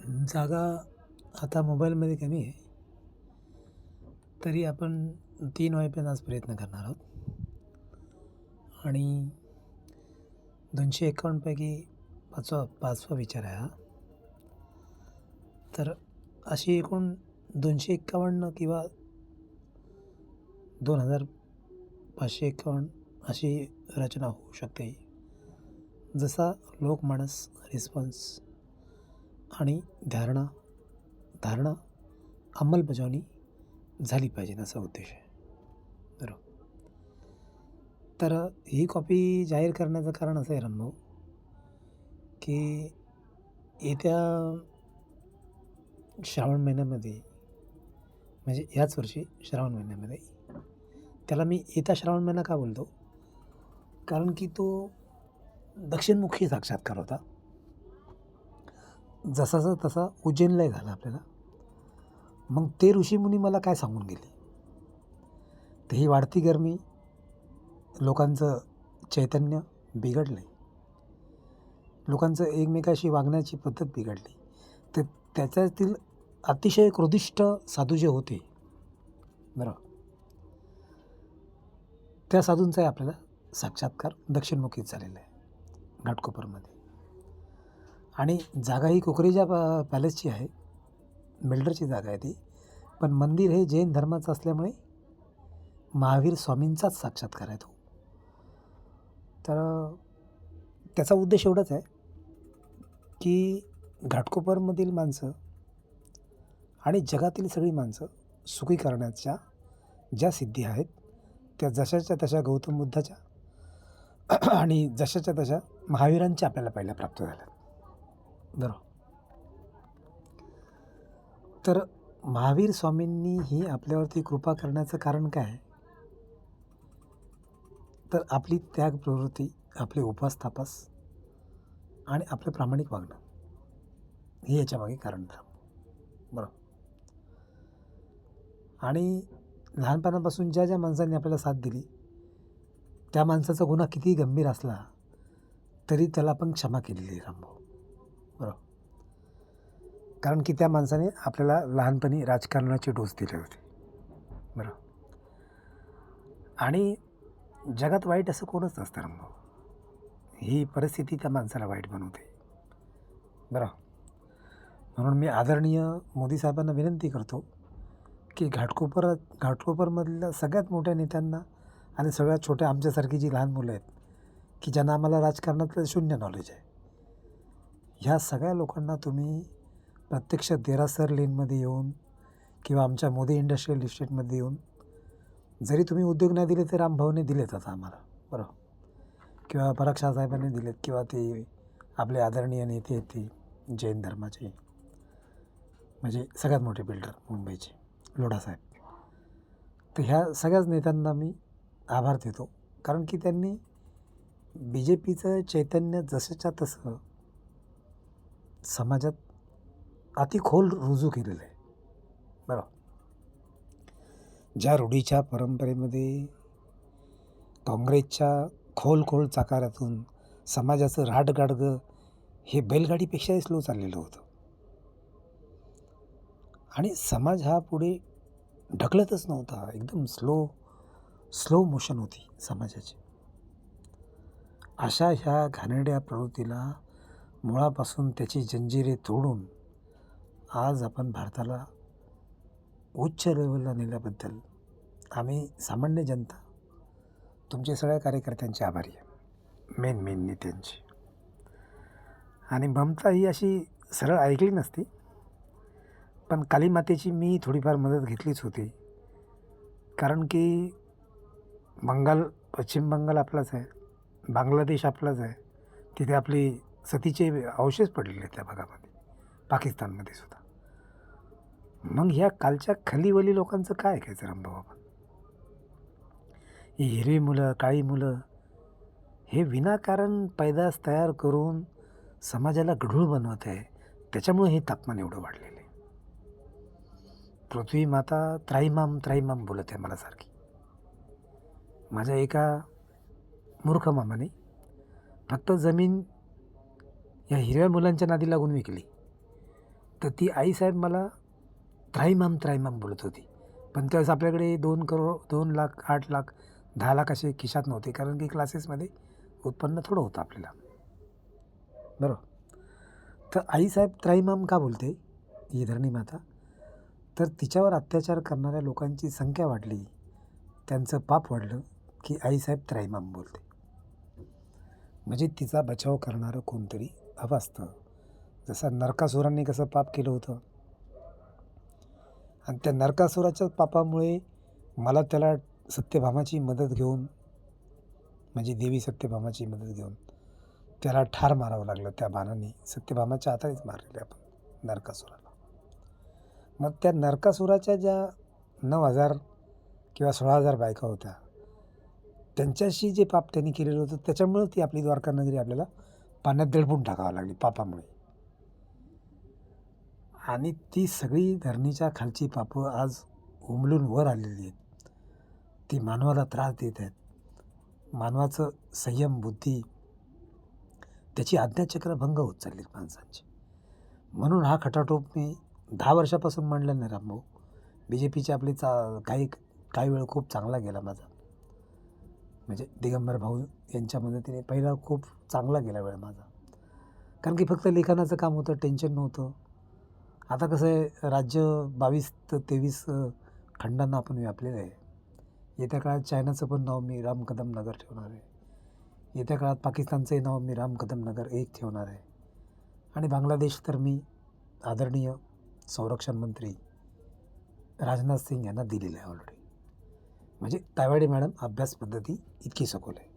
जागा आता मोबाईलमध्ये कमी आहे. तरी आपण 3 वाजेपर्यंत आज प्रयत्न करणार आहोत आणि 251 पैकी 5वा विचार आहे हा. तर अशी एकूण 251 किंवा 2551 अशी रचना होऊ शकते. जसा लोकमानस, रिस्पॉन्स आणि धारणा अंमलबजावणी झाली पाहिजे असा उद्देश आहे. बरोबर. तर ही कॉपी जाहीर करण्याचं कारण असं आहे रणभाऊ, की येत्या श्रावण महिन्यामध्ये म्हणजे याच वर्षी श्रावण महिन्यामध्ये त्याला मी येता श्रावण महिना का बोलतो? कारण की तो दक्षिणमुखी साक्षात्कार होता. जसाचा तसा उज्जैनलाही झाला आपल्याला. मग ते ऋषीमुनी मला काय सांगून गेले? तर ही वाढती गरमी, लोकांचं चैतन्य बिघडलं आहे. लोकांचं एकमेकाशी वागण्याची पद्धत बिघडली. तर त्याच्यातील अतिशय क्रोधिष्ठ साधू जे होते, बरोबर, त्या साधूंचाही आपल्याला साक्षात्कार दक्षिणमुखीच झालेला आहे घाटकोपरमध्ये. आणि जागा ही कुकरेजा पॅलेसची आहे, बिल्डरची जागा आहे ती. पण मंदिर हे जैन धर्माचं असल्यामुळे महावीर स्वामींचाच साक्षात्कार आहे तो. तर त्याचा उद्देश एवढाच आहे की घाटकोपरमधील माणसं आणि जगातील सगळी माणसं सुखी करण्याच्या ज्या सिद्धी आहेत त्या जशाच्या तशा गौतम बुद्धाच्या आणि जशाच्या तशा महावीरांच्या आपल्याला पहिल्या प्राप्त झाल्या. बरोबर. तर महावीर स्वामींनी ही आपल्यावरती कृपा करण्याचं कारण काय आहे? तर आपली त्याग प्रवृत्ती, आपले उपास तापास आणि आपलं प्रामाणिक वागणं हे याच्यामागे कारण ठरवं. बरोबर. आणि लहानपणापासून ज्या ज्या माणसांनी आपल्याला साथ दिली त्या माणसाचा गुन्हा कितीही गंभीर असला तरी त्याला आपण क्षमा केलेली आहे रामभाऊ. बरोबर. कारण की त्या माणसाने आपल्याला लहानपणी राजकारणाचे डोस दिले होते. बरोबर. आणि जगात वाईट असं कोणच नसतं रामभाऊ. ही परिस्थिती त्या माणसाला वाईट बनवते. बरं. म्हणून मी आदरणीय मोदी साहेबांना विनंती करतो की घाटकोपरमधल्या सगळ्यात मोठ्या नेत्यांना आणि सगळ्यात छोट्या आमच्यासारखी जी लहान मुलं आहेत की ज्यांना आम्हाला राजकारणातलं शून्य नॉलेज आहे, ह्या सगळ्या लोकांना तुम्ही प्रत्यक्ष देरासर लेनमध्ये येऊन किंवा आमच्या मोदी इंडस्ट्रियल इस्टेटमध्ये येऊन, जरी तुम्ही उद्योग नाही दिले तर रामभाऊने दिलेत आता आम्हाला, बरोबर, किंवा पराग साहेबांनी दिलेत, किंवा ते आपले आदरणीय नेते आहेत ते जैन धर्माचे, म्हणजे सगळ्यात मोठे बिल्डर मुंबईचे लोढासाहेब. तर ह्या सगळ्याच नेत्यांना मी आभार देतो, कारण की त्यांनी BJPचं चैतन्य जसंच्या तसं समाजात अति खोल रुजू केलेलं आहे. बरोबर. ज्या रूढीच्या परंपरेमध्ये काँग्रेसच्या खोल चाकारातून समाजाचं राटगाडगं हे बैलगाडीपेक्षाही स्लो चाललेलं होतं आणि समाज हा पुढे ढकलतच नव्हता. एकदम स्लो मोशन होती समाजाची. अशा ह्या घाणेरड्या प्रवृत्तीला मुळापासून त्याची जंजिरे तोडून आज आपण भारताला उच्च लेवलला नेल्याबद्दल आम्ही सामान्य जनता तुमचे सगळ्या कार्यकर्त्यांचे आभारी आहे, मेन नेत्यांची. आणि ममता ही अशी सरळ ऐकली नसती, पण कालीमातेची मी थोडीफार मदत घेतलीच होती. कारण की पश्चिम बंगाल आपलाच आहे, बांगलादेश आपलाच आहे, तिथे आपली सतीचे अवशेष पडलेले आहेत त्या भागामध्ये, पाकिस्तानमध्ये सुद्धा. मग ह्या कालच्या खलीवली लोकांचं काय ऐकायचं रामभाऊ आपण? ही हिरवी मुलं, काळी मुलं हे विनाकारण पैदास तयार करून समाजाला गढूळ बनवत आहे. त्याच्यामुळे हे तापमान एवढं वाढलेलं आहे. पृथ्वी माता त्राईमाम बोलत आहे मला सारखी. माझ्या एका मूर्ख मामाने फक्त जमीन या हिरव्या मुलांच्या नादी लागून विकली तर ती आईसाहेब मला त्राईमाम त्राईमाम बोलत होती. पण त्यावेळेस आपल्याकडे 2 लाख 8 लाख 10 लाख असे खिशात नव्हते, कारण की क्लासेसमध्ये उत्पन्न थोडं होतं आपल्याला, बरोबर. तर आईसाहेब त्राईमाम का बोलते ही धरणी माता, तर तिच्यावर अत्याचार करणाऱ्या लोकांची संख्या वाढली, त्यांचं पाप वाढलं की आईसाहेब त्राईमाम बोलते. म्हणजे तिचा बचाव करणारं कोणतरी हवं असतं. जसं नरकासुरांनी कसं पाप केलं होतं, आणि त्या नरकासुराच्या पापामुळे मला त्याला सत्यभामाची मदत घेऊन, म्हणजे देवी सत्यभामाची मदत घेऊन त्याला ठार मारावं लागलं. त्या बाणाने सत्यभामाच्या हातानेच मारलेले आपण नरकासुराला. मग त्या नरकासुराच्या ज्या 9,000 किंवा 16,000 बायका होत्या, त्यांच्याशी जे पाप त्यांनी केलेलं होतं, त्याच्यामुळं ती आपली द्वारका नगरी आपल्याला पाण्यात दडपून टाकावं लागली पापामुळे. आणि ती सगळी धरणीच्या खालची पापं आज उमलून वर आलेली आहेत. ती मानवाला त्रास देत आहेत. मानवाचं संयम, बुद्धी, त्याची आज्ञाचक्र भंग होत चालली आहेत माणसांची. म्हणून हा खटाटोप मी 10 वर्षापासून मांडला नाही रामभाऊ. BJPचे आपले काही वेळ खूप चांगला गेला माझा, म्हणजे दिगंबर भाऊ यांच्या मदतीने पहिला खूप चांगला गेला वेळ माझा, कारण की फक्त लेखनाचं काम होतं, टेन्शन नव्हतं. आता कसं आहे, राज्य 22 ते 23 खंडांना आपण व्यापलेलं आहे. येत्या काळात चायनाचं पण नाव मी राम कदम नगर ठेवणार आहे. येत्या काळात पाकिस्तानचंही नाव मी राम कदम नगर 1 ठेवणार आहे. आणि बांगलादेश तर मी आदरणीय संरक्षण मंत्री राजनाथ सिंग यांना दिलेलं आहे ऑलरेडी. म्हणजे तायवाडे मॅडम अभ्यास पद्धती इतकी सखोल आहे.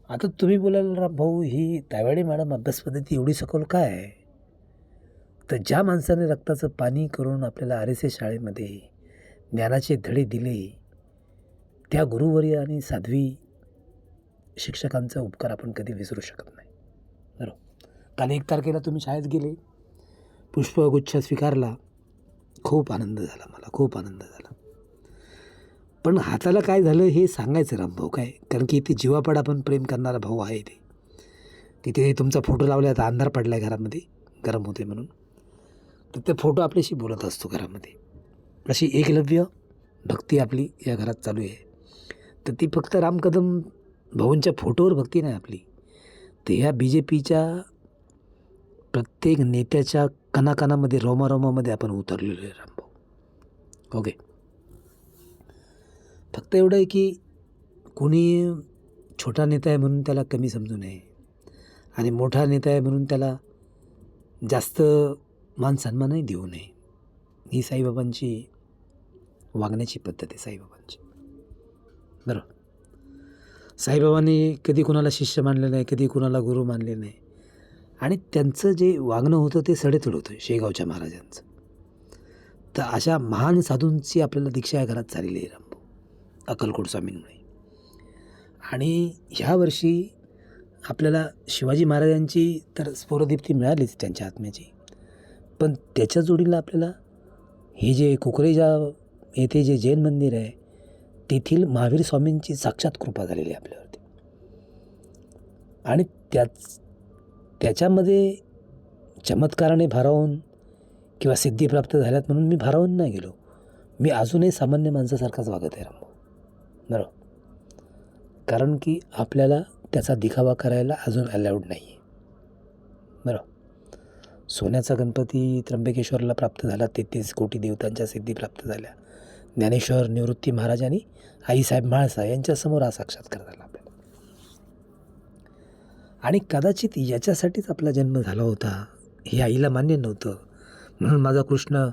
आता तुम्ही बोलाल राम भाऊ, ही तायवाडे मॅडम अभ्यास पद्धती एवढी सखोल काय आहे? तर ज्या माणसाने रक्ताचं पाणी करून आपल्याला RSS शाळेमध्ये ज्ञानाचे धडे दिले, त्या गुरुवर्य आणि साध्वी शिक्षकांचा उपकार आपण कधी विसरू शकत नाही, बरोबर. काल 1 तारखेला तुम्ही शाळेत गेले, पुष्पगुच्छ स्वीकारला, खूप आनंद झाला, मला खूप आनंद झाला. पण हाताला काय झालं हे सांगायचं रामभाऊ काय, कारण की इथे जीवापाड आपण प्रेम करणारा भाऊ आहे. तिथे तुमचा फोटो लावला, आता अंधार पडला आहे घरामध्ये, गरम होते म्हणून, तर ते फोटो आपल्याशी बोलत असतो घरामध्ये. अशी एकलव्य भक्ती आपली या घरात चालू आहे. तर ती फक्त राम कदम भाऊंच्या फोटोवर भक्ती नाही आपली, तर ह्या BJPच्या प्रत्येक नेत्याच्या कणाकणामध्ये, रोमारोमामध्ये आपण उतरलेलो आहे रामभाऊ. ओके, फक्त एवढं आहे की कोणी छोटा नेता आहे म्हणून त्याला कमी समजू नये, आणि मोठा नेता आहे म्हणून त्याला जास्त मान सन्मानही देऊ नये. ही साईबाबांची वागण्याची पद्धत आहे, साईबाबांची, बरोबर. साईबाबांनी कधी कुणाला शिष्य मानले नाही, कधी कुणाला गुरु मानले नाही, आणि त्यांचं जे वागणं होतं ते सडेतोड होतं शेगावच्या महाराजांचं. तर अशा महान साधूंची आपल्याला दीक्षा या घरात झालेली आहे रामभाऊ, अक्कलकोट स्वामींमुळे. आणि ह्या वर्षी आपल्याला शिवाजी महाराजांची तर स्फुरदीप्ती मिळालीच त्यांच्या आत्म्याची, पण त्याच्या जोडीला आपल्याला हे जे कुकरेजा येथे जे जैन मंदिर आहे, तेथील महावीर स्वामींची साक्षात कृपा झालेली आहे आपल्यावरती. आणि त्याच्यामध्ये चमत्काराने भारावून किंवा सिद्धी प्राप्त झाल्यात म्हणून मी भारावून नाही गेलो. मी अजूनही सामान्य माणसासारखाच वागत आहे रामभाऊ, बरोबर. कारण की आपल्याला त्याचा दिखावा करायला अजून अलाउड नाही आहे, बरोबर. सोन्याचा गणपती त्र्यंबकेश्वरला प्राप्त झाला, 33 कोटी देवतांच्या सिद्धी प्राप्त झाल्या. ज्ञानेश्वर निवृत्ती महाराज आणि आईसाहेब म्हाळसा यांच्यासमोर हा साक्षात्कार झाला आपल्याला. आणि कदाचित याच्यासाठीच आपला जन्म झाला होता, हे आईला मान्य नव्हतं. म्हणून माझा कृष्ण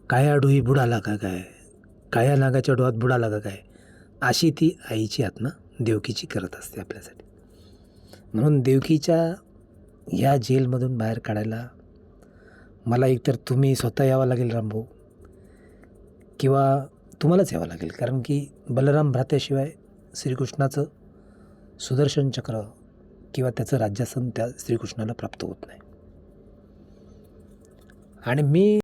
काया डोही बुडाला का काय, काया नागाच्या डोहात बुडाला का काय, अशी ती आईची आत्मा देवकीची करत असते आपल्यासाठी. म्हणून देवकीच्या ह्या जेलमधून बाहेर काढायला मला एकतर तुम्ही स्वतः यावं लागेल रामभाऊ, किंवा तुम्हालाच यावं लागेल, कारण की बलराम भ्रात्याशिवाय श्रीकृष्णाचं सुदर्शन चक्र किंवा त्याचं राज्यासन त्या श्रीकृष्णाला प्राप्त होत नाही. आणि मी